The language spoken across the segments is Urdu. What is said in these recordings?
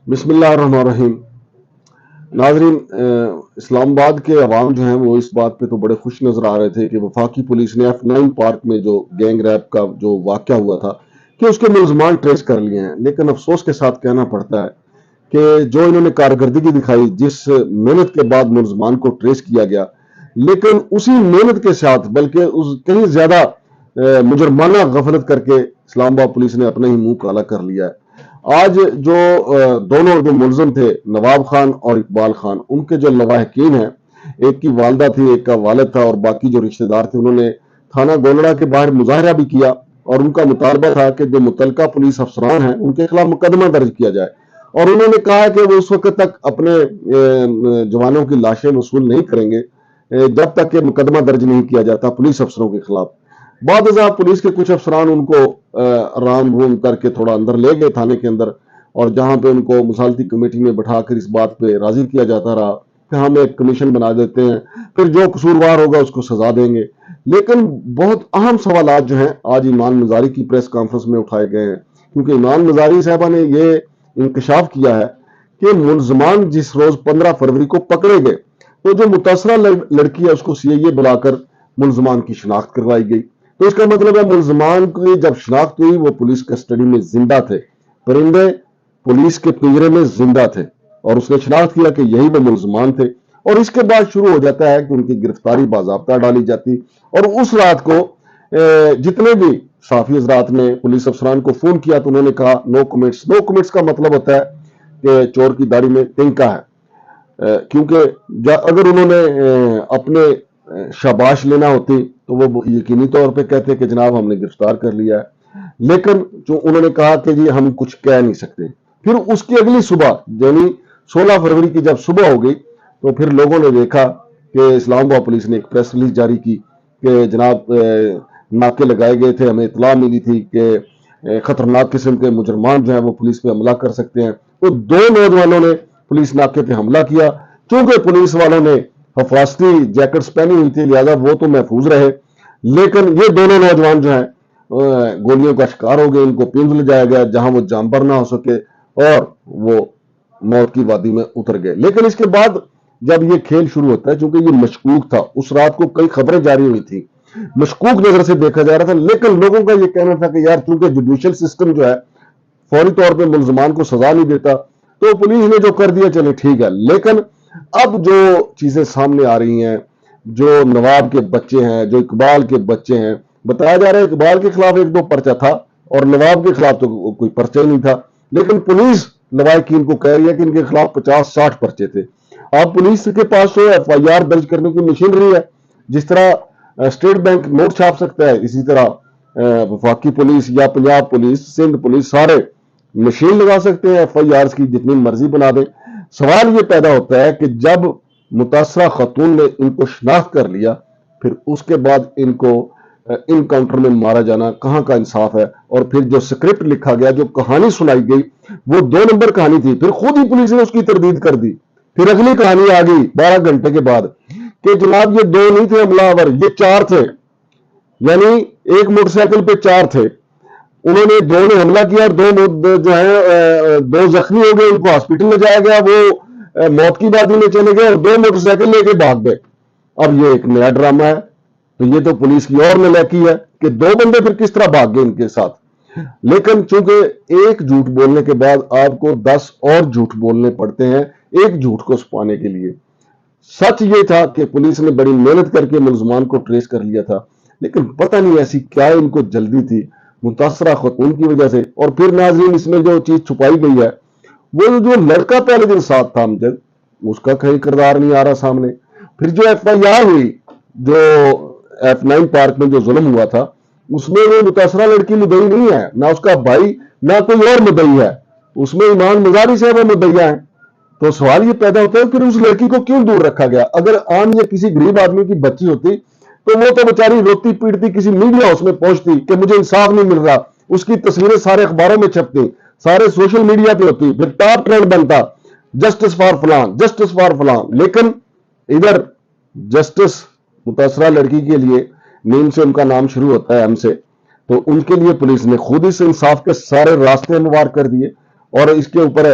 بسم اللہ الرحمن الرحیم۔ ناظرین، اسلام آباد کے عوام جو ہیں وہ اس بات پہ تو بڑے خوش نظر آ رہے تھے کہ وفاقی پولیس نے F9 پارک میں جو گینگ ریپ کا جو واقعہ ہوا تھا کہ اس کے ملزمان ٹریس کر لیے ہیں، لیکن افسوس کے ساتھ کہنا پڑتا ہے کہ جو انہوں نے کارکردگی دکھائی، جس محنت کے بعد ملزمان کو ٹریس کیا گیا، لیکن اسی محنت کے ساتھ بلکہ کہیں زیادہ مجرمانہ غفلت کر کے اسلام آباد پولیس نے اپنا ہی منہ کالا کر لیا ہے۔ آج جو دونوں جو ملزم تھے، نواب خان اور اقبال خان، ان کے جو لواحقین ہیں، ایک کی والدہ تھی، ایک کا والد تھا، اور باقی جو رشتہ دار تھے، انہوں نے تھانہ گولڑا کے باہر مظاہرہ بھی کیا اور ان کا مطالبہ تھا کہ جو متعلقہ پولیس افسران ہیں ان کے خلاف مقدمہ درج کیا جائے، اور انہوں نے کہا کہ وہ اس وقت تک اپنے جوانوں کی لاشیں وصول نہیں کریں گے جب تک کہ مقدمہ درج نہیں کیا جاتا پولیس افسروں کے خلاف۔ بعد ازاں پولیس کے کچھ افسران ان کو رام روم کر کے تھوڑا اندر لے گئے تھانے کے اندر، اور جہاں پہ ان کو مصالحتی کمیٹی میں بٹھا کر اس بات پہ راضی کیا جاتا رہا کہ ہم ایک کمیشن بنا دیتے ہیں، پھر جو قصوروار ہوگا اس کو سزا دیں گے۔ لیکن بہت اہم سوالات جو ہیں آج ایمان مزاری کی پریس کانفرنس میں اٹھائے گئے ہیں، کیونکہ ایمان مزاری صاحبہ نے یہ انکشاف کیا ہے کہ ملزمان جس روز 15 فروری کو پکڑے گئے تو جو متاثرہ لڑکی ہے اس کو CIA بلا کر ملزمان کی شناخت کروائی گئی۔ تو اس کا مطلب ہے ملزمان کی جب شناخت ہوئی وہ پولیس کسٹڈی میں زندہ تھے، پرندے پولیس کے پنجرے میں زندہ تھے، اور اس نے شناخت کیا کہ یہی وہ ملزمان تھے، اور اس کے بعد شروع ہو جاتا ہے کہ ان کی گرفتاری باضابطہ ڈالی جاتی۔ اور اس رات کو جتنے بھی صحافی حضرات نے پولیس افسران کو فون کیا تو انہوں نے کہا نو کمنٹس۔ نو کمنٹس کا مطلب ہوتا ہے کہ چور کی داڑھی میں تنکا ہے، کیونکہ اگر انہوں نے اپنے شاباش لینا ہوتی تو وہ یقینی طور پہ کہتے کہ جناب ہم نے گرفتار کر لیا ہے، لیکن جو انہوں نے کہا کہ جی ہم کچھ کہہ نہیں سکتے۔ پھر اس کی اگلی صبح یعنی 16 فروری کی جب صبح ہو گئی تو پھر لوگوں نے دیکھا کہ اسلام آباد پولیس نے ایک پریس ریلیز جاری کی کہ جناب ناکے لگائے گئے تھے، ہمیں اطلاع ملی تھی کہ خطرناک قسم کے مجرمان جو ہیں وہ پولیس پہ حملہ کر سکتے ہیں۔ تو 2 نوجوانوں نے پولیس ناکے پہ حملہ کیا، چونکہ پولیس والوں نے حفاظتی جیکٹس پہنی ہوئی تھی لہذا وہ تو محفوظ رہے، لیکن یہ دونوں نوجوان جو ہیں گولیوں کا شکار ہو گئے، ان کو پیند لے جایا گیا جہاں وہ جانبر نہ ہو سکے، اور وہ موت کی وادی میں اتر گئے۔ لیکن اس کے بعد جب یہ کھیل شروع ہوتا ہے، چونکہ یہ مشکوک تھا، اس رات کو کئی خبریں جاری ہوئی تھی، مشکوک نظر سے دیکھا جا رہا تھا، لیکن لوگوں کا یہ کہنا تھا کہ یار چونکہ جوڈیشل سسٹم جو ہے فوری طور پہ ملزمان کو سزا نہیں دیتا تو پولیس نے جو کر دیا چلے ٹھیک ہے۔ لیکن اب جو چیزیں سامنے آ رہی ہیں، جو نواب کے بچے ہیں، جو اقبال کے بچے ہیں، بتایا جا رہا ہے اقبال کے خلاف 1-2 پرچہ تھا اور نواب کے خلاف تو کوئی پرچہ ہی نہیں تھا، لیکن پولیس لواحقین کو کہہ رہی ہے کہ ان کے خلاف 50-60 پرچے تھے۔ اب پولیس کے پاس تو FIR درج کرنے کی مشینری ہے، جس طرح اسٹیٹ بینک نوٹ چھاپ سکتا ہے، اسی طرح وفاقی پولیس یا پنجاب پولیس، سندھ پولیس، سارے مشین لگا سکتے ہیں FIRs کی جتنی مرضی بنا دیں۔ سوال یہ پیدا ہوتا ہے کہ جب متاثرہ خاتون نے ان کو شناخت کر لیا پھر اس کے بعد ان کو انکاؤنٹر میں مارا جانا کہاں کا انصاف ہے؟ اور پھر جو سکرپٹ لکھا گیا، جو کہانی سنائی گئی، وہ 2 نمبر کہانی تھی، پھر خود ہی پولیس نے اس کی تردید کر دی۔ پھر اگلی کہانی آ گئی 12 گھنٹے کے بعد کہ جناب یہ 2 نہیں تھے حملہ آور، یہ 4 تھے، یعنی ایک موٹر سائیکل پہ 4 تھے، انہوں نے 2 نے حملہ کیا اور 2 جو ہے 2 زخمی ہو گئے، ان کو ہاسپٹل لے جایا گیا، وہ موت کی وادی میں چلے گئے اور 2 موٹر سائیکل لے کے بھاگ گئے۔ اب یہ ایک نیا ڈرامہ ہے، تو یہ تو پولیس کی اور نالاکی ہے کہ 2 بندے پھر کس طرح بھاگ گئے ان کے ساتھ۔ لیکن چونکہ ایک جھوٹ بولنے کے بعد آپ کو 10 اور جھوٹ بولنے پڑتے ہیں ایک جھوٹ کو چھپانے کے لیے۔ سچ یہ تھا کہ پولیس نے بڑی محنت کر کے ملزمان کو ٹریس کر لیا تھا، لیکن پتہ نہیں ایسی کیا ان کو جلدی تھی متاثرہ خاتون کی وجہ سے۔ اور پھر ناظرین اس میں جو چیز چھپائی گئی ہے، وہ جو لڑکا پہلے دن ساتھ تھا امجد، اس کا کہیں کردار نہیں آ رہا سامنے۔ پھر جو FIR ہوئی، جو F9 پارک میں جو ظلم ہوا تھا، اس میں وہ متاثرہ لڑکی مدعی نہیں ہے، نہ اس کا بھائی، نہ کوئی اور مدعی ہے، اس میں ایمان مزاری صاحب مدعیہ ہیں۔ تو سوال یہ پیدا ہوتا ہے پھر اس لڑکی کو کیوں دور رکھا گیا؟ اگر عام یا کسی غریب آدمی کی بچی ہوتی تو وہ تو بیچاری روتی پیٹتی کسی میڈیا ہاؤس میں پہنچتی کہ مجھے انصاف نہیں مل رہا، اس کی تصویریں سارے اخباروں میں چھپتی، سارے سوشل میڈیا پہ ہوتی، پھر ٹاپ ٹرینڈ بنتا، جسٹس فار فلان، جسٹس فار فلان۔ لیکن ادھر جسٹس متاثرہ لڑکی کے لیے نیم سے ان کا نام شروع ہوتا ہے، ایم سے، تو ان کے لیے پولیس نے خود اس انصاف کے سارے راستے ہموار کر دیے، اور اس کے اوپر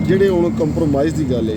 ਜਿਹੜੇ ਹੁਣ ਕੰਪਰੋਮਾਈਜ਼ ਦੀ ਗੱਲ ਹੈ,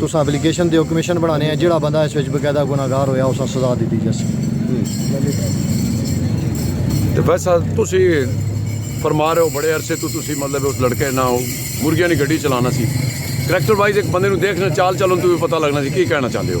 ਤੁਸੀਂ ਐਪਲੀਕੇਸ਼ਨ ਦਿਓ, ਕਮਿਸ਼ਨ ਬਣਾਣੇ ਆ, ਜਿਹੜਾ ਬੰਦਾ ਇਸ ਵਿੱਚ ਬਕਾਇਦਾ ਗੁਨਾਹਗਾਰ ਹੋਇਆ ਉਸ ਨੂੰ ਸਜ਼ਾ ਦਿੱਤੀ ਜਾਵੇ। ਤੇ ਵੈਸਾ ਤੁਸੀਂ ਫਰਮਾ ਰਹੇ ਹੋ ਬੜੇ ਅਰਸੇ ਤੋਂ ਤੁਸੀਂ ਮਤਲਬ ਉਸ ਲੜਕੇ ਨਾਲ ਮੁਰਗੀਆਂ ਦੀ ਗੱਡੀ ਚਲਾਉਣਾ ਸੀ, ਕਰੈਕਟਰ ਵਾਈਜ਼ ਇੱਕ ਬੰਦੇ ਨੂੰ ਦੇਖਣਾ ਚਾਲ ਚੱਲਣ ਤੋਂ ਵੀ ਪਤਾ ਲੱਗਣਾ ਸੀ, ਕੀ ਕਹਿਣਾ ਚਾਹੁੰਦੇ ਹੋ?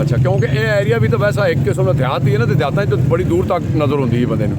ਅੱਛਾ, ਕਿਉਂਕਿ ਇਹ ਏਰੀਆ ਵੀ ਤਾਂ ਵੈਸਾ ਇੱਕ ਕਿਸਮ ਦਾ ਦਿਹਾਤ ਹੀ ਹੈ ਨਾ, ਤੇ ਦਿਹਾਤਾਂ 'ਚ ਬੜੀ ਦੂਰ ਤੱਕ ਨਜ਼ਰ ਹੁੰਦੀ ਹੈ ਬੰਦੇ ਨੂੰ।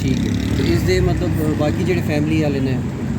ਠੀਕ ਹੈ। ਤੇ ਇਸ ਦੇ ਮਤਲਬ ਬਾਕੀ ਜਿਹੜੇ ਫੈਮਿਲੀ ਵਾਲੇ ਨੇ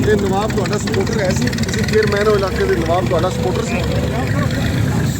ਇਹ ਨਵਾਬ ਤੁਹਾਡਾ ਸਪੋਰਟਰ ਹੈ ਸੀ, ਤੁਸੀਂ ਚੇਅਰਮੈਨ ਹੋ ਇਲਾਕੇ ਦੇ, ਨਵਾਬ ਤੁਹਾਡਾ ਸਪੋਰਟਰ ਸੀ?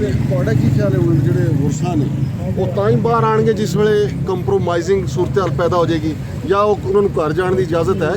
ਤੇ ਤੁਹਾਡਾ ਕੀ ਖਿਆਲ ਹੈ ਹੁਣ ਜਿਹੜੇ ਗੁਰਸਾ ਨੇ ਉਹ ਤਾਂ ਹੀ ਬਾਹਰ ਆਣਗੇ ਜਿਸ ਵੇਲੇ ਕੰਪਰੋਮਾਈਜ਼ਿੰਗ ਸੂਰਤ-ਹਾਲ ਪੈਦਾ ਹੋ ਜਾਏਗੀ, ਜਾਂ ਉਹਨਾਂ ਨੂੰ ਘਰ ਜਾਣ ਦੀ ਇਜਾਜ਼ਤ ਹੈ?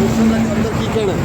ਗੁਰਸਾ ਦਾ ਅੰਦਰ ਕੀ ਕਹਿਣਾ ਹੈ?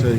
ਸਹੀ।